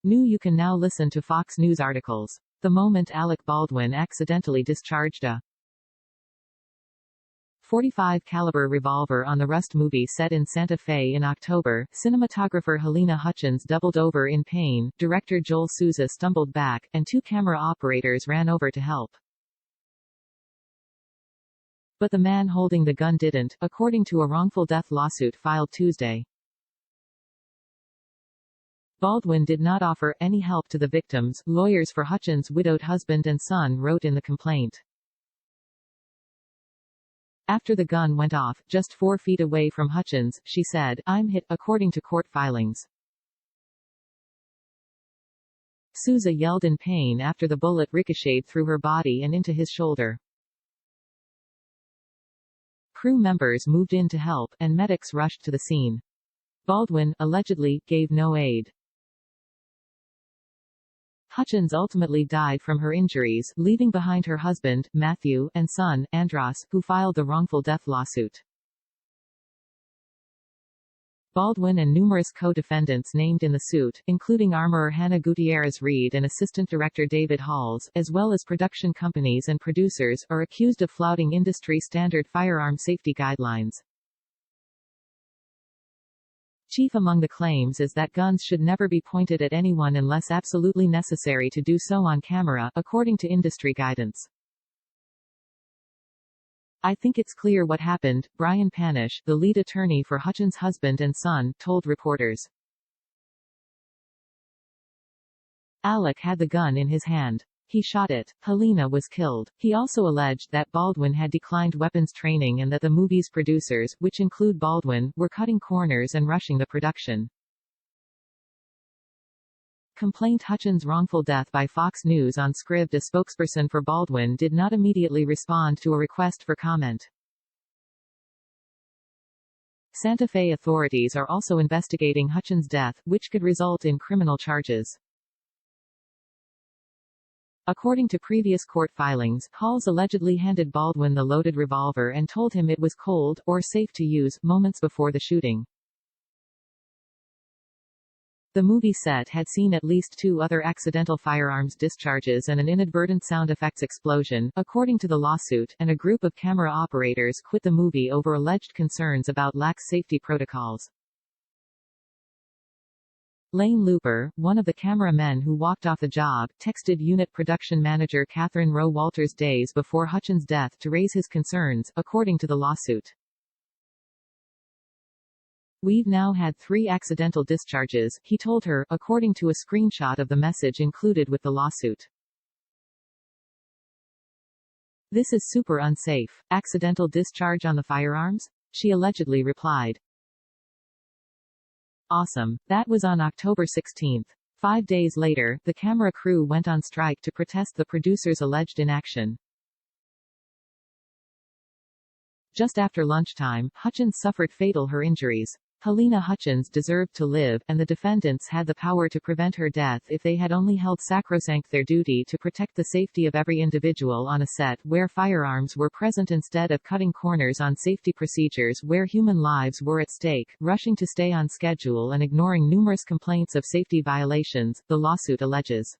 NEWYou can now listen to Fox News articles. The moment Alec Baldwin accidentally discharged a .45 caliber revolver on the Rust movie set in Santa Fe in October, cinematographer Halyna Hutchins doubled over in pain, director Joel Souza stumbled back, and two camera operators ran over to help. But the man holding the gun didn't, according to a wrongful death lawsuit filed Tuesday. Baldwin did not offer any help to the victims, lawyers for Hutchins' widowed husband and son wrote in the complaint. After the gun went off, just 4 feet away from Hutchins, she said, "I'm hit," according to court filings. Souza yelled in pain after the bullet ricocheted through her body and into his shoulder. Crew members moved in to help, and medics rushed to the scene. Baldwin, allegedly, gave no aid. Hutchins ultimately died from her injuries, leaving behind her husband, Matthew, and son, Andros, who filed the wrongful death lawsuit. Baldwin and numerous co-defendants named in the suit, including armorer Hannah Gutierrez-Reed and assistant director David Halls, as well as production companies and producers, are accused of flouting industry-standard firearm safety guidelines. Chief among the claims is that guns should never be pointed at anyone unless absolutely necessary to do so on camera, according to industry guidance. "I think it's clear what happened," Brian Panish, the lead attorney for Hutchins' husband and son, told reporters. Alec had the gun in his hand. He shot it. Halyna was killed. He also alleged that Baldwin had declined weapons training and that the movie's producers, which include Baldwin, were cutting corners and rushing the production. Complaint Hutchins' wrongful death by Fox News on Scribd A spokesperson for Baldwin did not immediately respond to a request for comment. Santa Fe authorities are also investigating Hutchins' death, which could result in criminal charges. According to previous court filings, Halls allegedly handed Baldwin the loaded revolver and told him it was cold, or safe to use, moments before the shooting. The movie set had seen at least 2 other accidental firearms discharges and an inadvertent sound effects explosion, according to the lawsuit, and a group of camera operators quit the movie over alleged concerns about lax safety protocols. Lane Luper, one of the cameramen who walked off the job, texted unit production manager Katherine Walters days before Hutchins' death to raise his concerns, according to the lawsuit. "We've now had 3 accidental discharges," he told her, according to a screenshot of the message included with the lawsuit. "This is super unsafe. Accidental discharge on the firearms?" she allegedly replied. "Awesome. That was on October 16. 5 days later, the camera crew went on strike to protest the producer's alleged inaction. Just after lunchtime, Hutchins suffered fatal her injuries. Halyna Hutchins deserved to live, and the defendants had the power to prevent her death if they had only held sacrosanct their duty to protect the safety of every individual on a set where firearms were present instead of cutting corners on safety procedures where human lives were at stake, rushing to stay on schedule and ignoring numerous complaints of safety violations, the lawsuit alleges.